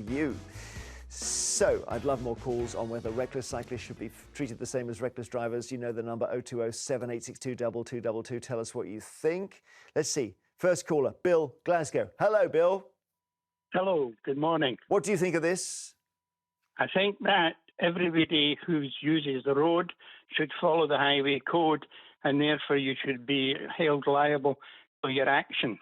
you. So, I'd love more calls on whether reckless cyclists should be treated the same as reckless drivers. You know the number 020 7862 2222. Tell us what you think. Let's see. First caller, Bill, Glasgow. Hello, Bill. Hello, good morning. What do you think of this? I think that everybody who uses the road should follow the highway code, and therefore you should be held liable for your actions.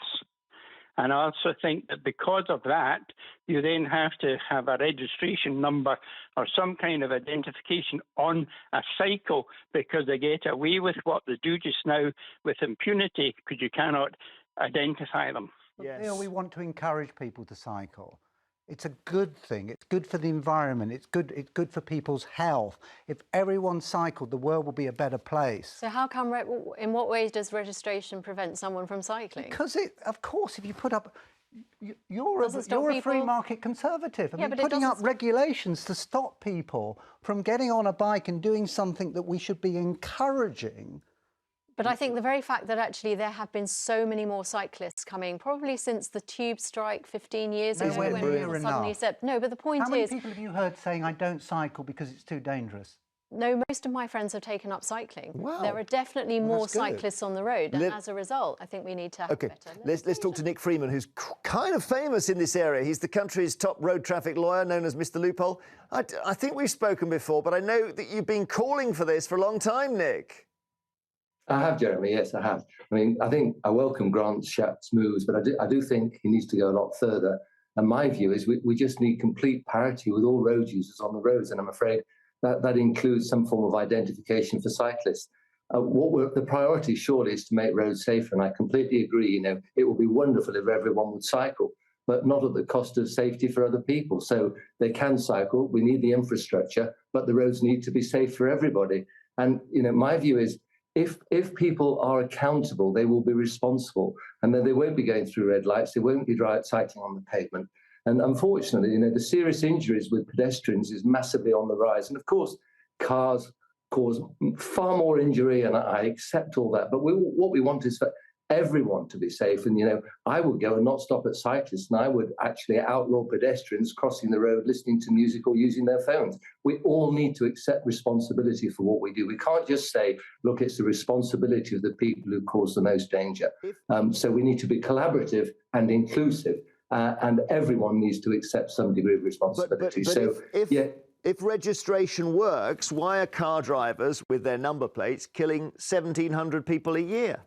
And I also think that because of that, you then have to have a registration number or some kind of identification on a cycle, because they get away with what they do just now with impunity because you cannot identify them. Yes. You know, we want to encourage people to cycle. It's a good thing. It's good for the environment. It's good for people's health. If everyone cycled, the world would be a better place. So how come, in what ways does registration prevent someone from cycling? Because of course, if you put up, you're a free market conservative. I mean, putting up regulations to stop people from getting on a bike and doing something that we should be encouraging. But I think the very fact that actually there have been so many more cyclists coming, probably since the tube strike 15 years ago, when people suddenly said, no, but the point is... How many people have you heard saying, I don't cycle because it's too dangerous? No, most of my friends have taken up cycling. Wow. There are definitely more cyclists on the road, and as a result, I think we need to have better... Let's talk to Nick Freeman, who's kind of famous in this area. He's the country's top road traffic lawyer, known as Mr. Loophole. I think we've spoken before, but I know that you've been calling for this for a long time, Nick. I have, Jeremy, yes, I have. I mean, I think I welcome Grant Schnapps' moves, but I do think he needs to go a lot further. And my view is we just need complete parity with all road users on the roads, and I'm afraid that includes some form of identification for cyclists. The priority surely is to make roads safer, and I completely agree. You know, it would be wonderful if everyone would cycle, but not at the cost of safety for other people. So they can cycle, we need the infrastructure, but the roads need to be safe for everybody. And, you know, my view is, if people are accountable, they will be responsible, and then they won't be going through red lights, they won't be cycling on the pavement. And unfortunately, you know, the serious injuries with pedestrians is massively on the rise. And of course, cars cause far more injury, and I accept all that. But what we want is for everyone to be safe. And, you know, I would go and not stop at cyclists, and I would actually outlaw pedestrians crossing the road, listening to music or using their phones. We all need to accept responsibility for what we do. We can't just say, look, it's the responsibility of the people who cause the most danger. So we need to be collaborative and inclusive, and everyone needs to accept some degree of responsibility. If registration works, why are car drivers with their number plates killing 1,700 people a year?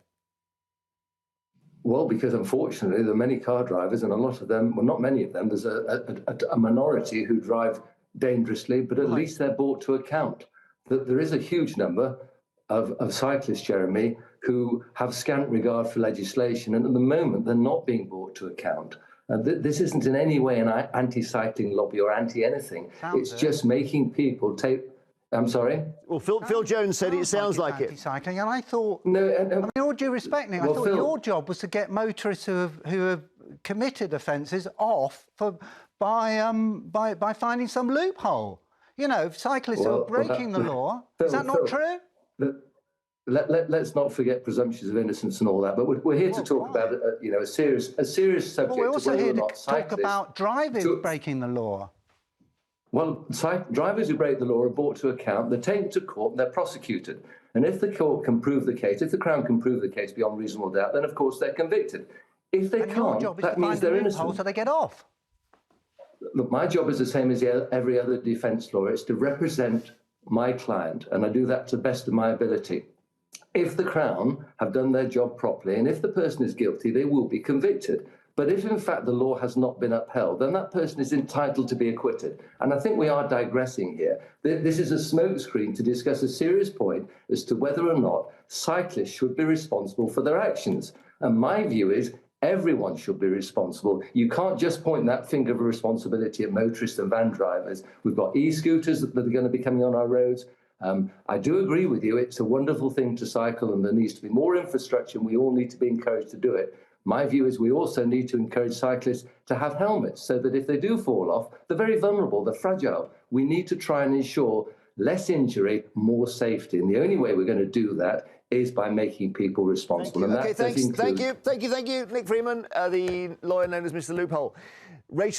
Well, because unfortunately, there are many car drivers, and a lot of them, well, not many of them, there's a minority who drive dangerously, but at least they're brought to account. There is a huge number of cyclists, Jeremy, who have scant regard for legislation, and at the moment, they're not being brought to account. This isn't in any way an anti-cycling lobby or anti-anything. It's just making people take... I'm sorry? Well, Phil Jones said it sounds like it. Anti-cycling, and I thought... No, I mean, all due respect, Nick, I thought your job was to get motorists who have committed offences off by finding some loophole. You know, cyclists who are breaking the law. Is that not true? Let's not forget presumptions of innocence and all that. But we're here to talk about you know, a serious subject. Well, we're also here to talk about drivers breaking the law. Well, drivers who break the law are brought to account, they're taken to court, and they're prosecuted. And if the court can prove the case, if the Crown can prove the case beyond reasonable doubt, then of course they're convicted. If they can't, that means they're innocent. So they get off. Look, my job is the same as every other defence lawyer. It's to represent my client, and I do that to the best of my ability. If the Crown have done their job properly, and if the person is guilty, they will be convicted. But if, in fact, the law has not been upheld, then that person is entitled to be acquitted. And I think we are digressing here. This is a smokescreen to discuss a serious point as to whether or not cyclists should be responsible for their actions. And my view is everyone should be responsible. You can't just point that finger of responsibility at motorists and van drivers. We've got e-scooters that are going to be coming on our roads. I do agree with you. It's a wonderful thing to cycle, and there needs to be more infrastructure, and we all need to be encouraged to do it. My view is we also need to encourage cyclists to have helmets so that if they do fall off, they're very vulnerable, they're fragile. We need to try and ensure less injury, more safety. And the only way we're going to do that is by making people responsible. Thank you. Thank you, Nick Freeman, the lawyer known as Mr. Loophole. Rachel.